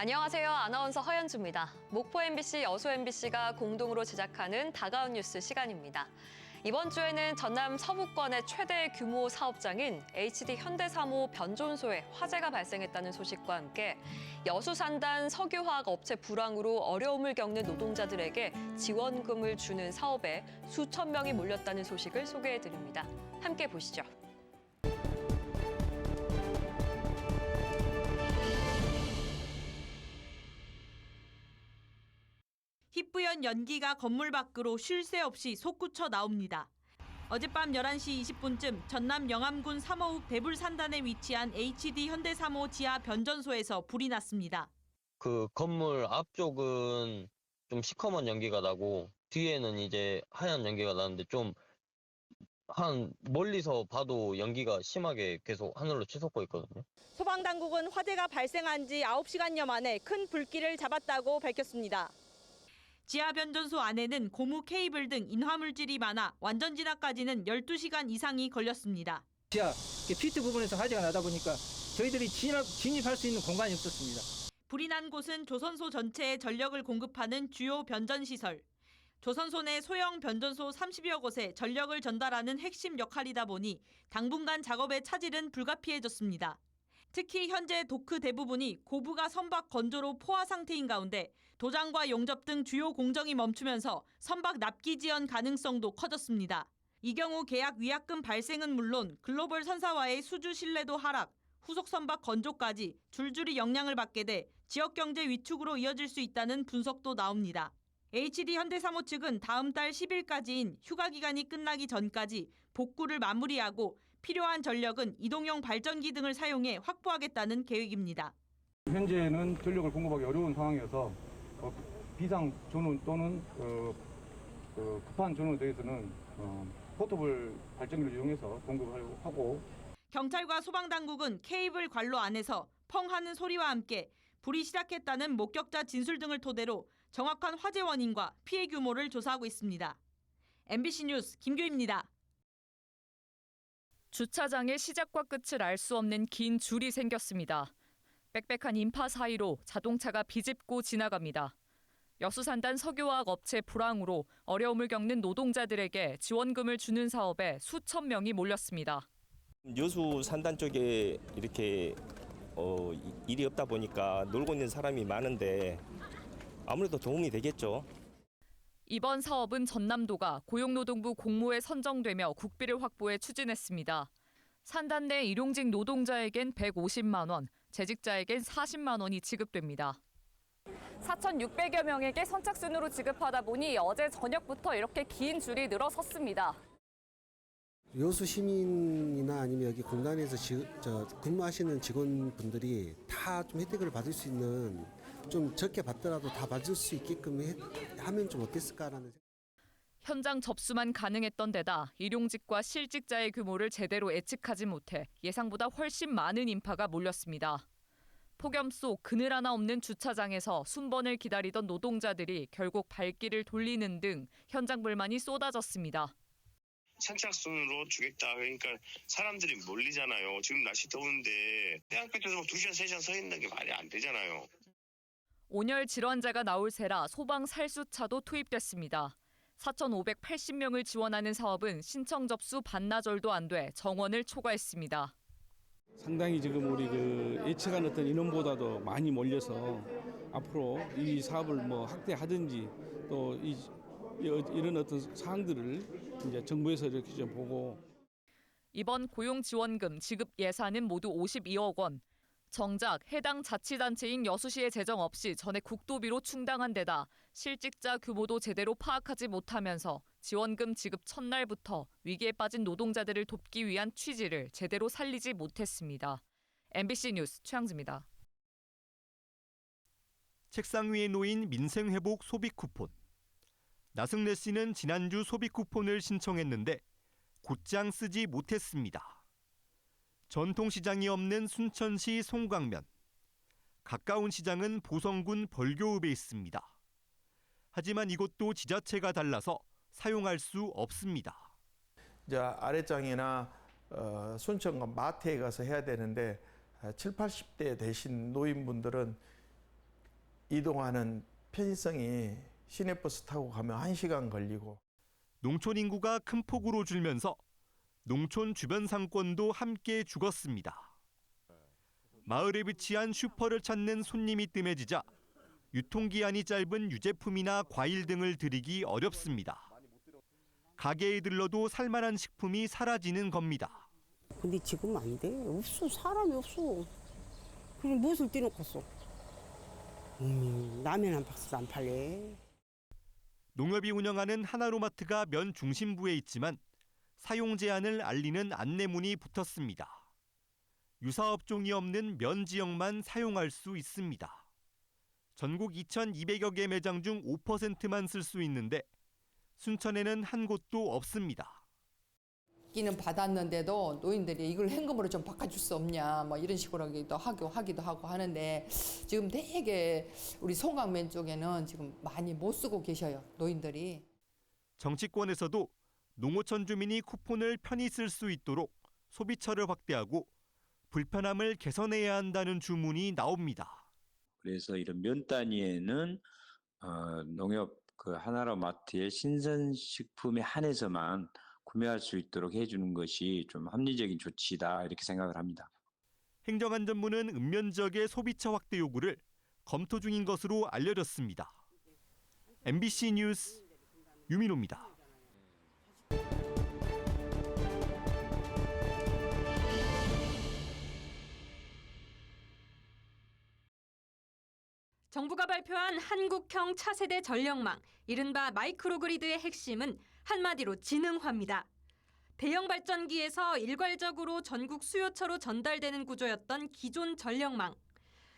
안녕하세요. 아나운서 허연주입니다. 목포 MBC, 여수 MBC가 공동으로 제작하는 다가온 뉴스 시간입니다. 이번 주에는 전남 서부권의 최대 규모 사업장인 HD 현대사모 변전소에 화재가 발생했다는 소식과 함께 여수 산단 석유화학 업체 불황으로 어려움을 겪는 노동자들에게 지원금을 주는 사업에 수천 명이 몰렸다는 소식을 소개해드립니다. 함께 보시죠. 희뿌연 연기가 건물 밖으로 쉴 새 없이 솟구쳐 나옵니다. 어젯밤 11시 20분쯤 전남 영암군 삼호읍 대불산단에 위치한 HD 현대사모 지하 변전소에서 불이 났습니다. 그 건물 앞쪽은 좀 시커먼 연기가 나고 뒤에는 이제 하얀 연기가 나는데 좀 멀리서 봐도 연기가 심하게 계속 하늘로 치솟고 있거든요. 소방당국은 화재가 발생한 지 9시간여 만에 큰 불길을 잡았다고 밝혔습니다. 지하 변전소 안에는 고무 케이블 등 인화물질이 많아 완전 진화까지는 12시간 이상이 걸렸습니다. 지하 피트 부분에서 화재가 나다 보니까 저희들이 진입할 수 있는 공간이 없었습니다. 불이 난 곳은 조선소 전체에 전력을 공급하는 주요 변전시설. 조선소 내 소형 변전소 30여 곳에 전력을 전달하는 핵심 역할이다 보니 당분간 작업의 차질은 불가피해졌습니다. 특히 현재 도크 대부분이 고부가 선박 건조로 포화 상태인 가운데 도장과 용접 등 주요 공정이 멈추면서 선박 납기 지연 가능성도 커졌습니다. 이 경우 계약 위약금 발생은 물론 글로벌 선사와의 수주 신뢰도 하락, 후속 선박 건조까지 줄줄이 영향을 받게 돼 지역 경제 위축으로 이어질 수 있다는 분석도 나옵니다. HD 현대사모 측은 다음 달 10일까지인 휴가 기간이 끝나기 전까지 복구를 마무리하고 필요한 전력은 이동용 발전기 등을 사용해 확보하겠다는 계획입니다. 현재는 전력을 공급하기 어려운 상황이어서 비상 전원 또는 급한 전원에 대해서는 포터블 발전기를 이용해서 공급하려고 하고, 경찰과 소방당국은 케이블 관로 안에서 펑 하는 소리와 함께 불이 시작했다는 목격자 진술 등을 토대로 정확한 화재 원인과 피해 규모를 조사하고 있습니다. MBC 뉴스 김규입니다. 주차장의 시작과 끝을 알 수 없는 긴 줄이 생겼습니다. 빽빽한 인파 사이로 자동차가 비집고 지나갑니다. 여수 산단 석유화학 업체 불황으로 어려움을 겪는 노동자들에게 지원금을 주는 사업에 수천 명이 몰렸습니다. 여수 산단 쪽에 이렇게 일이 없다 보니까 놀고 있는 사람이 많은데 아무래도 도움이 되겠죠. 이번 사업은 전남도가 고용노동부 공모에 선정되며 국비를 확보해 추진했습니다. 산단 내 일용직 노동자에겐 150만 원, 재직자에겐 40만 원이 지급됩니다. 4,600여 명에게 선착순으로 지급하다 보니 어제 저녁부터 이렇게 긴 줄이 늘어섰습니다. 여수 시민이나 아니면 여기 공단에서 근무하시는 직원분들이 다 좀 혜택을 받을 수 있는, 좀 적게 받더라도 다 받을 수 있게끔 하면 좀 어땠을까라는 생각. 현장 접수만 가능했던 데다 일용직과 실직자의 규모를 제대로 예측하지 못해 예상보다 훨씬 많은 인파가 몰렸습니다. 폭염 속 그늘 하나 없는 주차장에서 순번을 기다리던 노동자들이 결국 발길을 돌리는 등 현장 불만이 쏟아졌습니다. 선착순으로 주겠다. 그러니까 사람들이 몰리잖아요. 지금 날씨 더운데 해안가에서 2시간, 3시간 서 있는 게 말이 안 되잖아요. 온열 질환자가 나올 새라 소방 살수차도 투입됐습니다. 4,580명을 지원하는 사업은 신청 접수 반나절도 안 돼 정원을 초과했습니다. 상당히 지금 우리 예측한 어떤 인원보다도 많이 몰려서 앞으로 이 사업을 확대하든지 또 이런 어떤 사항들을 이제 정부에서 이렇게 좀 보고. 이번 고용지원금 지급 예산은 모두 52억 원. 정작 해당 자치단체인 여수시의 재정 없이 전액 국도비로 충당한 데다 실직자 규모도 제대로 파악하지 못하면서 지원금 지급 첫날부터 위기에 빠진 노동자들을 돕기 위한 취지를 제대로 살리지 못했습니다. MBC 뉴스 최양지입니다. 책상 위에 놓인 민생회복 소비 쿠폰. 나승래 씨는 지난주 소비 쿠폰을 신청했는데 곧장 쓰지 못했습니다. 전통시장이 없는 순천시 송광면. 가까운 시장은 보성군 벌교읍에 있습니다. 하지만 이곳도 지자체가 달라서 사용할 수 없습니다. 이제 아래장이나 순천과 마트에 가서 해야 되는데 70, 80대 되신 노인분들은 이동하는 편의성이 시내버스 타고 가면 1시간 걸리고 농촌 인구가 큰 폭으로 줄면서 농촌 주변 상권도 함께 죽었습니다. 마을에 위치한 슈퍼를 찾는 손님이 뜸해지자 유통기한이 짧은 유제품이나 과일 등을 드리기 어렵습니다. 가게에 들러도 살만한 식품이 사라지는 겁니다. 근데 지금 안 돼. 없어. 사람이 없어. 그럼 무엇을 떼놓겠어. 라면 한 박스도 안 팔래. 농협이 운영하는 하나로마트가 면 중심부에 있지만 사용 제한을 알리는 안내문이 붙었습니다. 유사업종이 없는 면 지역만 사용할 수 있습니다. 전국 2,200여 개 매장 중 5%만 쓸 수 있는데 순천에는 한 곳도 없습니다. 끼는 받았는데도 노인들이 이걸 현금으로 좀 바꿔줄 수 없냐 뭐 이런 식으로 하기도 하고 하는데 지금 되게 우리 송강면 쪽에는 지금 많이 못 쓰고 계셔요, 노인들이. 정치권에서도 농어촌 주민이 쿠폰을 편히 쓸 수 있도록 소비처를 확대하고 불편함을 개선해야 한다는 주문이 나옵니다. 그래서 이런 면 단위에는 농협 하나로마트의 신선식품에 한해서만 구매할 수 있도록 해주는 것이 좀 합리적인 조치다 이렇게 생각을 합니다. 행정안전부는 읍면 지역의 소비처 확대 요구를 검토 중인 것으로 알려졌습니다. MBC 뉴스 유민호입니다. 정부가 발표한 한국형 차세대 전력망, 이른바 마이크로그리드의 핵심은 한마디로 지능화입니다. 대형 발전기에서 일괄적으로 전국 수요처로 전달되는 구조였던 기존 전력망.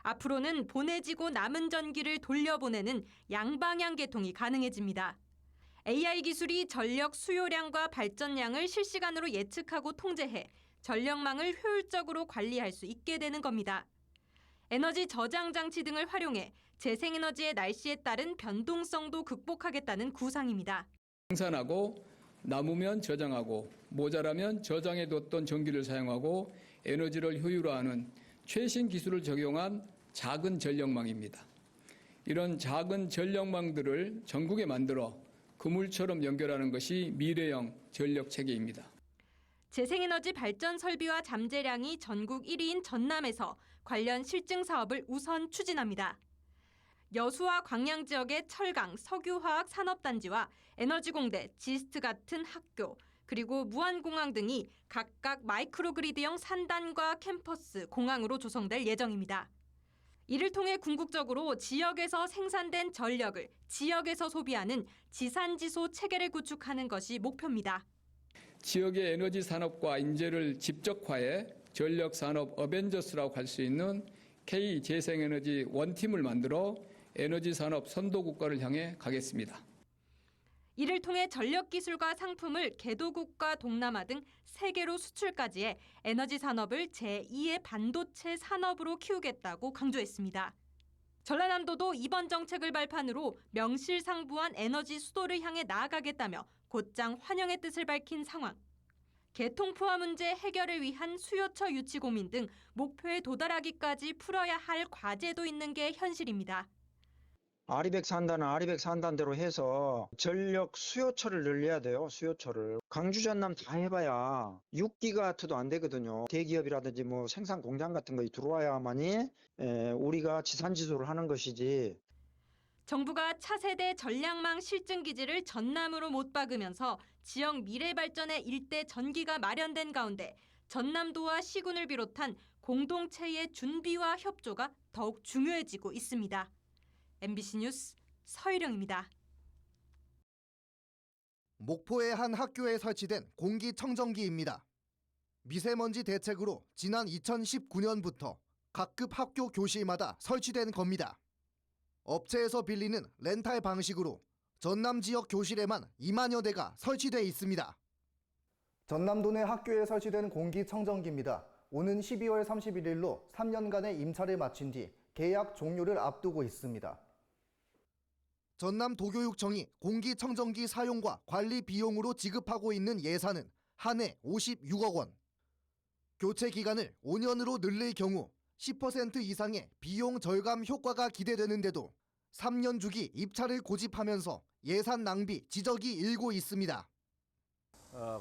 앞으로는 보내지고 남은 전기를 돌려보내는 양방향 개통이 가능해집니다. AI 기술이 전력 수요량과 발전량을 실시간으로 예측하고 통제해 전력망을 효율적으로 관리할 수 있게 되는 겁니다. 에너지 저장 장치 등을 활용해 재생에너지의 날씨에 따른 변동성도 극복하겠다는 구상입니다. 생산하고 남으면 저장하고 모자라면 저장해뒀던 전기를 사용하고 에너지를 효율화하는 최신 기술을 적용한 작은 전력망입니다. 이런 작은 전력망들을 전국에 만들어 그물처럼 연결하는 것이 미래형 전력 체계입니다. 재생에너지 발전 설비와 잠재량이 전국 1위인 전남에서 관련 실증 사업을 우선 추진합니다. 여수와 광양 지역의 철강, 석유화학 산업단지와 에너지공대, 지스트 같은 학교, 그리고 무안공항 등이 각각 마이크로그리드형 산단과 캠퍼스, 공항으로 조성될 예정입니다. 이를 통해 궁극적으로 지역에서 생산된 전력을 지역에서 소비하는 지산지소 체계를 구축하는 것이 목표입니다. 지역의 에너지 산업과 인재를 집적화해 전력 산업 어벤져스라고 할 수 있는 K 재생에너지 원팀을 만들어 에너지 산업 선도 국가를 향해 가겠습니다. 이를 통해 전력 기술과 상품을 개도국과 동남아 등 세계로 수출까지 해 에너지 산업을 제2의 반도체 산업으로 키우겠다고 강조했습니다. 전라남도도 이번 정책을 발판으로 명실상부한 에너지 수도를 향해 나아가겠다며 곧장 환영의 뜻을 밝힌 상황. 개통포화 문제 해결을 위한 수요처 유치 고민 등 목표에 도달하기까지 풀어야 할 과제도 있는 게 현실입니다. 아리백 산단은 아리백 산단대로 해서 전력 수요처를 늘려야 돼요. 수요처를. 강주 전남 다 해봐야 6기가와트도 안 되거든요. 대기업이라든지 뭐 생산 공장 같은 거 들어와야만이 우리가 지산지소를 하는 것이지. 정부가 차세대 전략망 실증기지를 전남으로 못 박으면서 지역 미래 발전의 일대 전기가 마련된 가운데 전남도와 시군을 비롯한 공동체의 준비와 협조가 더욱 중요해지고 있습니다. MBC 뉴스 서희령입니다. 목포의 한 학교에 설치된 공기청정기입니다. 미세먼지 대책으로 지난 2019년부터 각급 학교 교실마다 설치된 겁니다. 업체에서 빌리는 렌탈 방식으로 전남 지역 교실에만 2만여 대가 설치돼 있습니다. 전남도 내 학교에 설치된 공기청정기입니다. 오는 12월 31일로 3년간의 임차를 마친 뒤 계약 종료를 앞두고 있습니다. 전남도교육청이 공기청정기 사용과 관리 비용으로 지급하고 있는 예산은 한 해 56억 원. 교체 기간을 5년으로 늘릴 경우 10% 이상의 비용 절감 효과가 기대되는데도 3년 주기 입찰을 고집하면서 예산 낭비 지적이 일고 있습니다.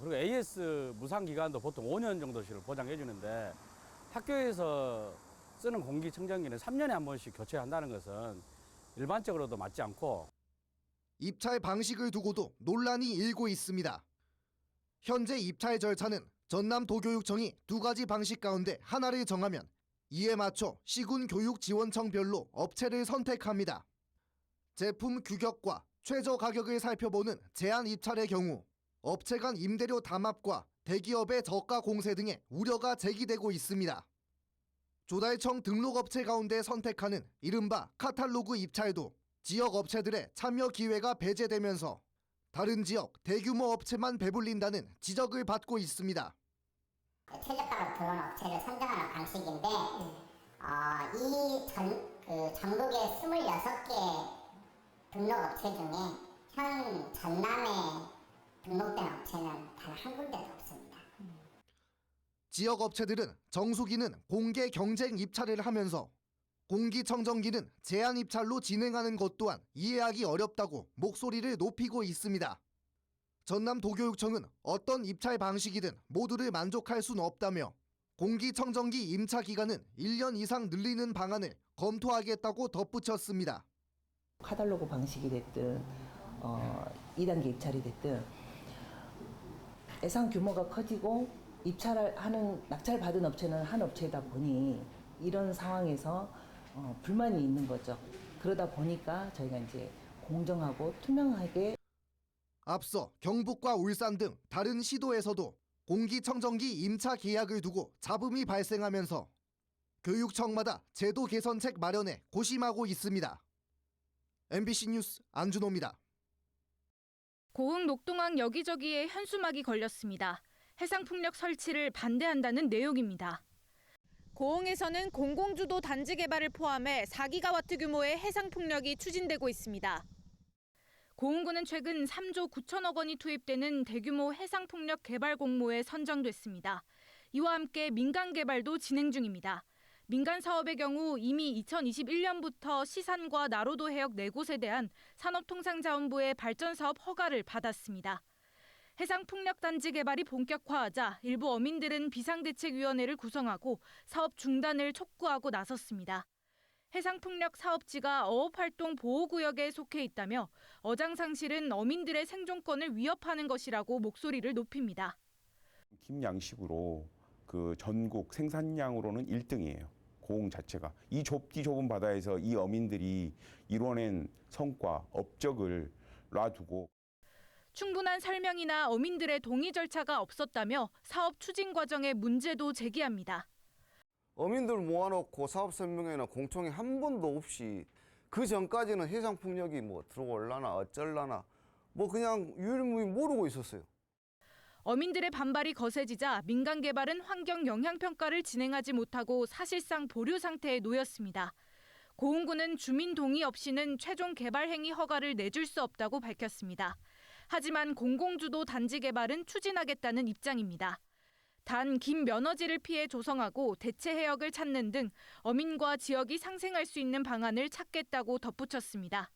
그리고 AS 무상 기간도 보통 5년 정도씩을 보장해 주는데 학교에서 쓰는 공기청정기는 3년에 한 번씩 교체한다는 것은 일반적으로도 맞지 않고 입찰 방식을 두고도 논란이 일고 있습니다. 현재 입찰 절차는 전남도교육청이 2가지 방식 가운데 하나를 정하면 이에 맞춰 시군교육지원청별로 업체를 선택합니다. 제품 규격과 최저 가격을 살펴보는 제한 입찰의 경우 업체 간 임대료 담합과 대기업의 저가 공세 등의 우려가 제기되고 있습니다. 조달청 등록업체 가운데 선택하는 이른바 카탈로그 입찰도 지역 업체들의 참여 기회가 배제되면서 다른 지역 대규모 업체만 배불린다는 지적을 받고 있습니다. 최저가로 들어온 업체를 선정하는 방식인데 전국의 26개 등록업체 중에 현 전남에 등록된 업체는 단 한 군데도 없습니다. 지역 업체들은 정수기는 공개 경쟁 입찰을 하면서 공기청정기는 제한 입찰로 진행하는 것 또한 이해하기 어렵다고 목소리를 높이고 있습니다. 전남도교육청은 어떤 입찰 방식이든 모두를 만족할 수는 없다며 공기청정기 임차 기간은 1년 이상 늘리는 방안을 검토하겠다고 덧붙였습니다. 카탈로그 방식이 됐든 2단계 입찰이 됐든 예상 규모가 커지고 낙찰받은 업체는 한 업체이다 보니 이런 상황에서 불만이 있는 거죠. 그러다 보니까 저희가 이제 공정하고 투명하게 앞서 경북과 울산 등 다른 시도에서도 공기청정기 임차 계약을 두고 잡음이 발생하면서 교육청마다 제도 개선책 마련에 고심하고 있습니다. MBC 뉴스 안준호입니다. 고흥 녹동항 여기저기에 현수막이 걸렸습니다. 해상풍력 설치를 반대한다는 내용입니다. 고흥에서는 공공주도 단지 개발을 포함해 4기가와트 규모의 해상풍력이 추진되고 있습니다. 고흥구는 최근 3조 9천억 원이 투입되는 대규모 해상풍력 개발 공모에 선정됐습니다. 이와 함께 민간 개발도 진행 중입니다. 민간 사업의 경우 이미 2021년부터 시산과 나로도 해역 4곳에 대한 산업통상자원부의 발전사업 허가를 받았습니다. 해상풍력단지 개발이 본격화하자 일부 어민들은 비상대책위원회를 구성하고 사업 중단을 촉구하고 나섰습니다. 해상풍력 사업지가 어업활동 보호구역에 속해 있다며 어장상실은 어민들의 생존권을 위협하는 것이라고 목소리를 높입니다. 김양식으로 그 전국 생산량으로는 1등이에요. 고흥 자체가. 이 좁은 바다에서 이 어민들이 이뤄낸 성과, 업적을 놔두고 충분한 설명이나 어민들의 동의 절차가 없었다며 사업 추진 과정에 문제도 제기합니다. 어민들 모아놓고 사업 설명회나 공청회 한 번도 없이 그 전까지는 해상풍력이 뭐 들어올라나 어쩔라나 뭐 그냥 유일무이히 모르고 있었어요. 어민들의 반발이 거세지자 민간 개발은 환경 영향 평가를 진행하지 못하고 사실상 보류 상태에 놓였습니다. 고흥구는 주민 동의 없이는 최종 개발 행위 허가를 내줄 수 없다고 밝혔습니다. 하지만 공공주도 단지 개발은 추진하겠다는 입장입니다. 단 긴 면허지를 피해 조성하고 대체 해역을 찾는 등 어민과 지역이 상생할 수 있는 방안을 찾겠다고 덧붙였습니다.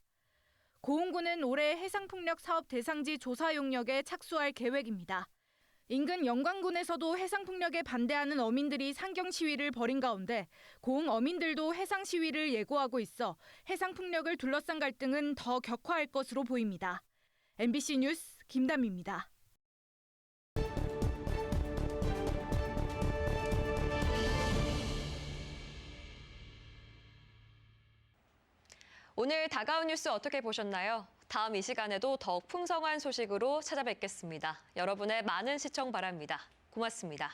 고흥구는 올해 해상풍력 사업 대상지 조사 용역에 착수할 계획입니다. 인근 영광군에서도 해상풍력에 반대하는 어민들이 상경 시위를 벌인 가운데 고흥 어민들도 해상 시위를 예고하고 있어 해상풍력을 둘러싼 갈등은 더 격화할 것으로 보입니다. MBC 뉴스 김담입니다. 오늘 다가온 뉴스 어떻게 보셨나요? 다음 이 시간에도 더욱 풍성한 소식으로 찾아뵙겠습니다. 여러분의 많은 시청 바랍니다. 고맙습니다.